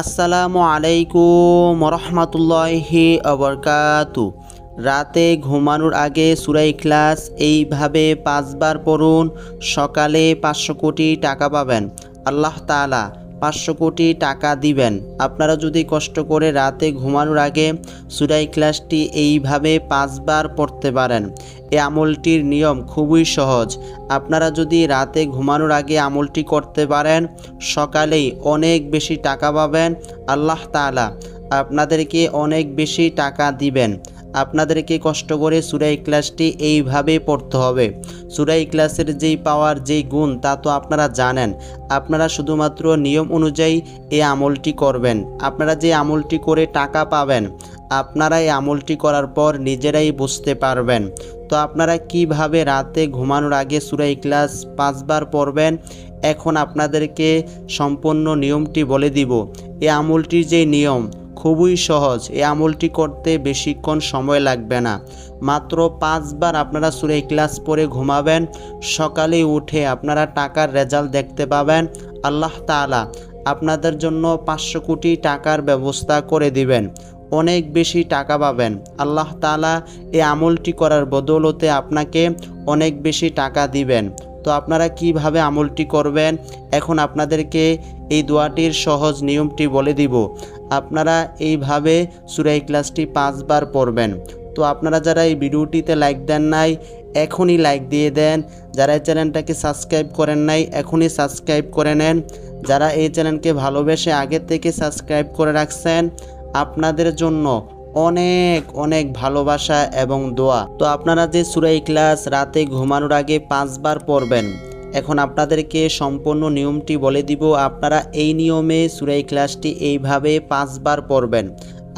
আসসালামু আলাইকুম রহমতুল্লাহি আবরকাতু। রাতে ঘুমানোর আগে সূরা ইখলাস এইভাবে 5 বার পড়ুন। সকালে 500 কোটি টাকা পাবেন। আল্লাহ তাআলা 500 কোটি টাকা দিবেন। আপনারা যদি কষ্ট করে রাতে ঘুমানোর আগে সূরা ইখলাসটি এইভাবে 5 বার পড়তে পারেন। এই আমলটির নিয়ম খুবই সহজ। আপনারা যদি রাতে ঘুমানোর আগে আমলটি করতে পারেন, সকালেই অনেক বেশি টাকা পাবেন। আল্লাহ তাআলা আপনাদেরকে অনেক বেশি টাকা দিবেন। আপনাদেরকে কষ্ট করে সূরা ইখলাসটি এইভাবে পড়তে হবে। সূরা ইখলাসের যেই পাওয়ার, যেই গুণ তা তো আপনারা জানেন। আপনারা শুধুমাত্র নিয়ম অনুযায়ী এই আমলটি করবেন। আপনারা যে আমলটি করে টাকা পাবেন, আপনারা এই আমলটি করার পর নিজেরাই বুঝতে পারবেন। তো আপনারা কিভাবে রাতে ঘুমানোর আগে সূরা ইখলাস 5 বার পড়বেন, এখন আপনাদেরকে সম্পূর্ণ নিয়মটি বলে দিব। এই আমলটির যে নিয়ম খুবই সহজ। এই আমলটি করতে বেশিক্ষণ সময় লাগবে না। মাত্র 5 বার আপনারা সূরা ইখলাস পড়ে ঘুমাবেন। সকালে উঠে আপনারা টাকার রেজাল্ট দেখতে পাবেন। আল্লাহ তাআলা আপনাদের জন্য 500 কোটি টাকার ব্যবস্থা করে দিবেন। অনেক বেশি টাকা পাবেন। আল্লাহ তাআলা এই আমলটি করার বদৌলতে আপনাকে অনেক বেশি টাকা দিবেন। তো আপনারা কিভাবে আমলটি করবেন, এখন আপনাদেরকে এই দোয়াটির সহজ নিয়মটি বলে দিব। আপনারা এইভাবে সূরা ইখলাসটি 5 বার পড়বেন। তো আপনারা যারা এই ভিডিওটিতে লাইক দেন নাই, এখনই লাইক দিয়ে দেন। যারা এই চ্যানেলটাকে সাবস্ক্রাইব করেন নাই, এখনই সাবস্ক্রাইব করে নেন। যারা এই চ্যানেলকে ভালোবেসে আগে থেকে সাবস্ক্রাইব করে রাখছেন, আপনাদের জন্য অনেক অনেক ভালোবাসা এবং দোয়া। তো আপনারা যে সূরা ইখলাস রাতে ঘুমানোর আগে 5 বার পড়বেন, এখন আপনাদেরকে সম্পূর্ণ নিয়মটি বলে দিব। আপনারা এই নিয়মে সূরা ইখলাসটি এইভাবে 5 বার পড়বেন।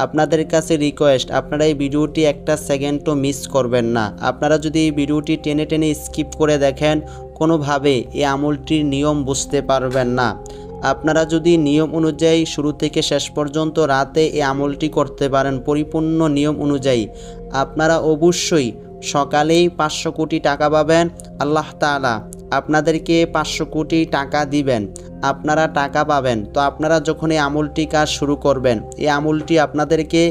আপনাদের কাছে রিকোয়েস্ট, আপনারা এই ভিডিওটি একটা সেকেন্ডও মিস করবেন না। আপনারা যদি এই ভিডিওটি টেনে টেনে স্কিপ করে দেখেন, কোনোভাবে এই আমলটির নিয়ম বুঝতে পারবেন না। আপনারা যদি নিয়ম অনুযায়ী শুরু থেকে শেষ পর্যন্ত রাতে এই আমলটি করতে পারেন পরিপূর্ণ নিয়ম অনুযায়ী, আপনারা অবশ্যই সকালেই 500 কোটি টাকা পাবেন। আল্লাহ তাআলা আপনাদেরকে 500 কোটি টাকা দিবেন। আপনারা টাকা পাবেন। তো আপনারা যখন এই আমলটি কাজ শুরু করবেন, এই আমলটি আপনাদেরকে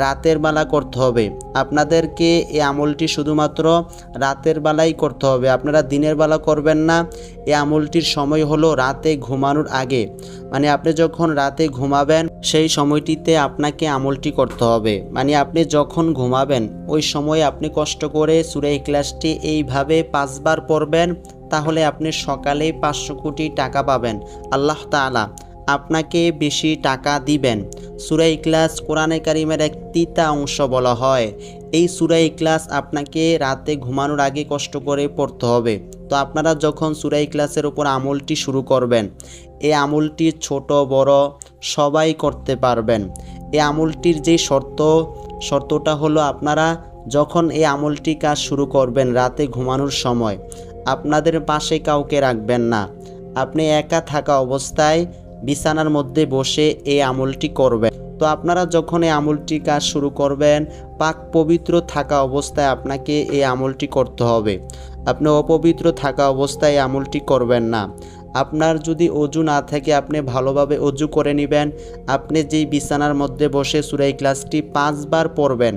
রাতের বেলা করতে হবে। আপনাদেরকে এই আমলটি শুধুমাত্র রাতের বেলাই করতে হবে। আপনারা দিনের বেলা করবেন না। এই আমলটির সময় হলো রাতে ঘুমানোর আগে, মানে আপনি যখন রাতে ঘুমাবেন সেই সময়টিতে আপনাকে আমলটি করতে হবে। মানে আপনি যখন ঘুমাবেন ওই সময় আপনি কষ্ট করে সূরা ইখলাসটি এইভাবে 5 বার পড়বেন। তাহলে আপনি সকালে 500 কোটি টাকা পাবেন। আল্লাহ তাআলা আপনাকে বেশি টাকা দিবেন। সূরা ইখলাস কোরআনে কারিমের এক 3টা অংশ বলা হয়। এই সূরা ইখলাস আপনাকে রাতে ঘুমানোর আগে কষ্ট করে পড়তে হবে। তো আপনারা যখন সূরা ইখলাসের উপর আমলটি শুরু করবেন, এই আমলটি ছোট বড় সবাই করতে পারবেন। এই আমলটির যে শর্তটা হলো, আপনারা যখন এই আমলটি কাজ শুরু করবেন রাতে ঘুমানোর সময়, আপনাদের পাশে কাউকে রাখবেন না। আপনি একা থাকা অবস্থায় বিছানার মধ্যে বসে এই আমলটি করবেন। তো আপনারা যখন এই আমলটি কাজ শুরু করবেন, পাক পবিত্র থাকা অবস্থায় আপনাকে এই আমলটি করতে হবে। আপনি অপবিত্র থাকা অবস্থায় এই আমলটি করবেন না। আপনার যদি অজু না থাকে, আপনি ভালোভাবে অজু করে নেবেন। আপনি যেই বিছানার মধ্যে বসে সূরা ইখলাসটি 5 বার পড়বেন,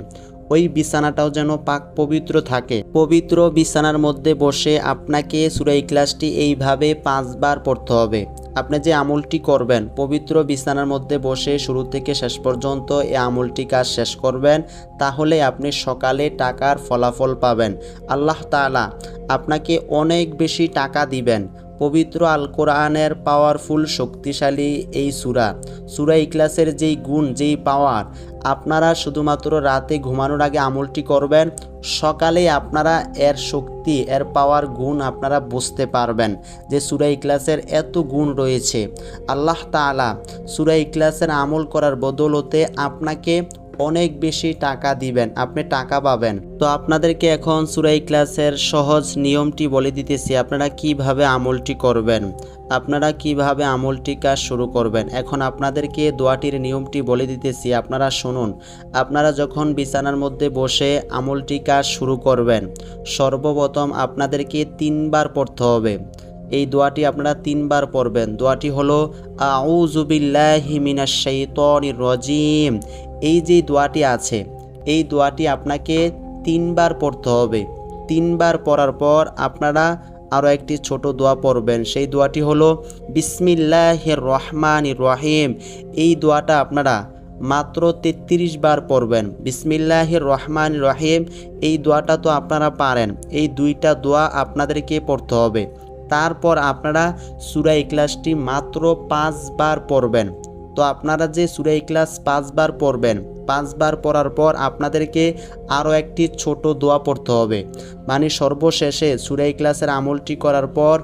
ওই বিছানাটাও যেন পাক পবিত্র থাকে। পবিত্র বিছানার মধ্যে বসে আপনাকে সূরা ইখলাসটি এইভাবে 5 বার পড়তে হবে। আপনি যে আমলটি করবেন, পবিত্র বিছানার মধ্যে বসে শুরু থেকে শেষ পর্যন্ত এই আমলটি কাজ শেষ করবেন। তাহলে আপনি সকালে টাকার ফলাফল পাবেন। আল্লাহ তাআলা আপনাকে অনেক বেশি টাকা দিবেন। পবিত্র আল কোরআনের পাওয়ারফুল শক্তিশালী এই সূরা ইখলাসের যেই গুণ, যেই পাওয়ার, আপনারা শুধুমাত্র রাতে ঘুমানোর আগে আমলটি করবেন। সকালে আপনারা এর শক্তি, এর পাওয়ার গুণ আপনারা বুঝতে পারবেন যে সূরা ইখলাসের এত গুণ রয়েছে। আল্লাহ তাআলা সূরা ইখলাসের আমল করার বদৌলতে আপনাকে অনেক বেশি টাকা দিবেন, আপনি টাকা পাবেন। তো আপনাদেরকে এখন সূরা ইখলাসের সহজ নিয়মটি বলে দিতেছি, আপনারা কিভাবে আমলটি করবেন, আপনারা কিভাবে আমলটি কাজ শুরু করবেন। এখন আপনাদেরকে দোয়াটির নিয়মটি বলে দিতেছি, আপনারা শুনুন। আপনারা যখন বিছানার মধ্যে বসে আমলটি কাজ শুরু করবেন, সর্বপ্রথম আপনাদেরকে 3 বার পড়তে হবে। এই দোয়াটি আপনারা 3 বার পড়বেন। দোয়াটি হলো আউযু বিল্লাহি মিনাশ শাইতানির রাজিম। এই যে দোয়াটি আছে, এই দোয়াটি আপনাকে 3 বার পড়তে হবে। 3 বার পড়ার পর আপনারা আরও একটি ছোট দোয়া পড়বেন। সেই দোয়াটি হলো বিসমিল্লাহির রহমানির রহিম। এই দোয়াটা আপনারা মাত্র 33 বার পড়বেন। বিসমিল্লাহির রহমানির রহিম এই দোয়াটা তো আপনারা পারেন, এই 2টা দোয়া আপনাদেরকে পড়তে হবে। তারপর আপনারা সূরা ইখলাসটি মাত্র 5 বার পড়বেন। তো আপনারা যে সূরা ইখলাস 5 বার পড়বেন, 5 বার পড়ার পর আপনাদেরকে আরও একটি ছোট দোয়া পড়তে হবে। মানে সর্বশেষে সূরা ইখলাসের আমলটি করার পর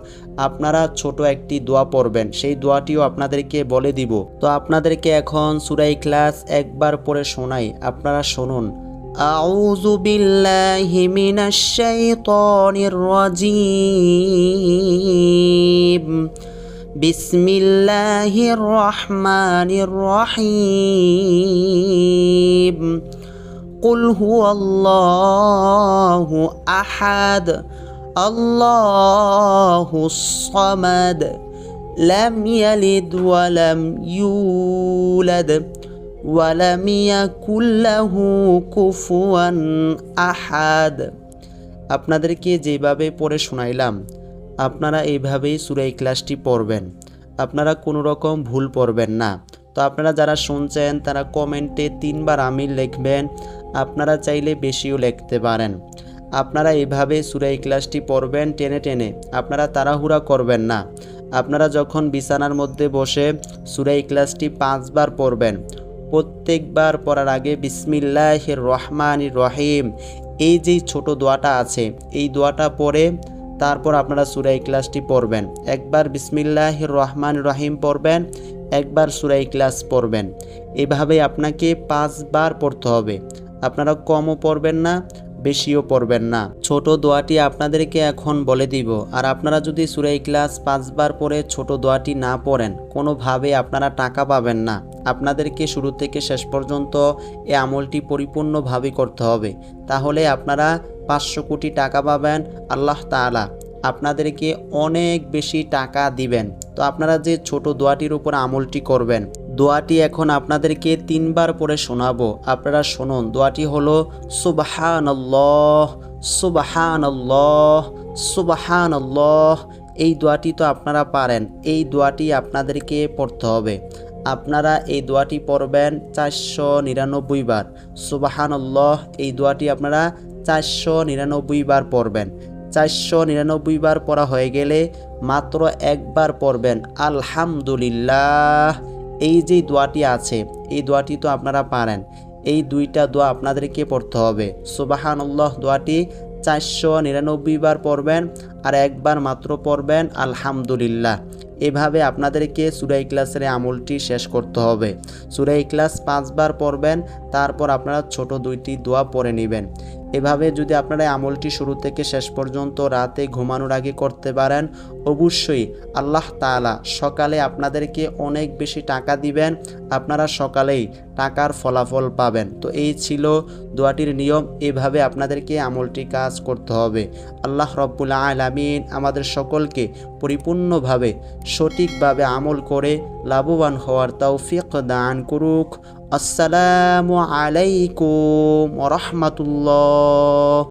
আপনারা ছোট একটি দোয়া পড়বেন। সেই দোয়াটিও আপনাদেরকে বলে দিব। তো আপনাদেরকে এখন সূরা ইখলাস একবার পড়ে শোনাই, আপনারা শুনুন। আউযু বিল্লাহি মিনাশ শাইতানির রাজিম। বিসমিল্লাহির রহমানির রহিম। কুল হুয়াল্লাহু আহাদ আল্লাহুস সামাদ লাম ইয়ালিদ ওয়া লাম ইউলাদ ওয়া লাম ইয়াকুল লাহু কুফুয়ান আহাদ। আপনাদেরকে যেভাবে পড়ে শোনাইলাম, আপনারা এইভাবেই সূরা ইখলাসটি পড়বেন। আপনারা কোনো রকম ভুল পড়বেন না। তো আপনারা যারা শুনছেন তারা কমেন্টে 3 বার আমিন লিখবেন। আপনারা চাইলে বেশিও লিখতে পারেন। আপনারা এইভাবে সূরা ইখলাসটি পড়বেন টেনে টেনে, আপনারা তাড়াহুড়া করবেন না। আপনারা যখন বিছানার মধ্যে বসে সূরা ইখলাসটি 5 বার পড়বেন, প্রত্যেকবার পড়ার আগে বিসমিল্লাহির রহমানির রহিম এই যে ছোট দোয়াটা আছে, এই দোয়াটা পড়ে তারপর আপনারা সূরা ইখলাসটি পড়বেন। একবার বিসমিল্লাহির রহমানির রহিম পড়বেন, একবার সূরা ইখলাস পড়বেন। এভাবে আপনাকে 5 বার পড়তে হবে। আপনারা কমও পড়বেন না, বেশিও পড়বেন না। ছোট দোয়াটি আপনাদেরকে এখন বলে দিব। আর আপনারা যদি সূরা ইখলাস 5 বার পড়ে ছোট দোয়াটি না পড়েন, কোনোভাবে আপনারা টাকা পাবেন না। আপনাদেরকে শুরু থেকে শেষ পর্যন্ত এই আমলটি পরিপূর্ণভাবে করতে হবে। তাহলে আপনারা 500 কোটি টাকা পাবেন। আল্লাহ তাআলা আপনাদেরকে অনেক বেশি টাকা দিবেন। তো আপনারা যে ছোট দোয়াটির উপর আমলটি করবেন, দোয়াটি এখন আপনাদেরকে 3 বার পড়ে শোনাবো। আপনারা শুনুন। দোয়াটি হলো সুবহানাল্লাহ সুবহানাল্লাহ সুবহানাল্লাহ। এই দোয়াটি তো আপনারা পারেন, এই দোয়াটি আপনাদেরকে পড়তে হবে। আপনারা এই দোয়াটি পড়বেন 499 বার। সুবহানাল্লাহ এই দোয়াটি আপনারা 499 বার পড়বেন। 499 বার পড়া হয়ে গেলে মাত্র একবার পড়বেন আলহামদুলিল্লাহ। এই যে দোয়াটি আছে, এই দোয়াটি তো আপনারা পারেন। এই 2টা দোয়া আপনাদেরকে পড়তে হবে। সুবহানাল্লাহ দোয়াটি 499 বার পড়বেন আর একবার মাত্র পড়বেন আলহামদুলিল্লাহ। এভাবে আপনাদেরকে সূরা ইখলাসের আমলটি শেষ করতে হবে। সূরা ইখলাস 5 বার পড়বেন, তারপর আপনারা ছোট 2টি দোয়া পড়ে নেবেন। এভাবে যদি আপনারা আমলটি শুরু থেকে শেষ পর্যন্ত রাতে ঘুমানোর আগে করতে পারেন, অবশ্যই আল্লাহ তাআলা সকালে আপনাদেরকে অনেক বেশি টাকা দিবেন। আপনারা সকালেই টাকার ফলাফল পাবেন। তো এই ছিল দোয়াটির নিয়ম। এভাবে আপনাদেরকে আমলটি কাজ করতে হবে। আল্লাহ রাব্বুল আলামিন আমাদের সকলকে পরিপূর্ণভাবে সঠিকভাবে আমল করে লাভবান হওয়ার তৌফিক দান করুক। আসসালামু আলাইকুম ওয়া রাহমাতুল্লাহ।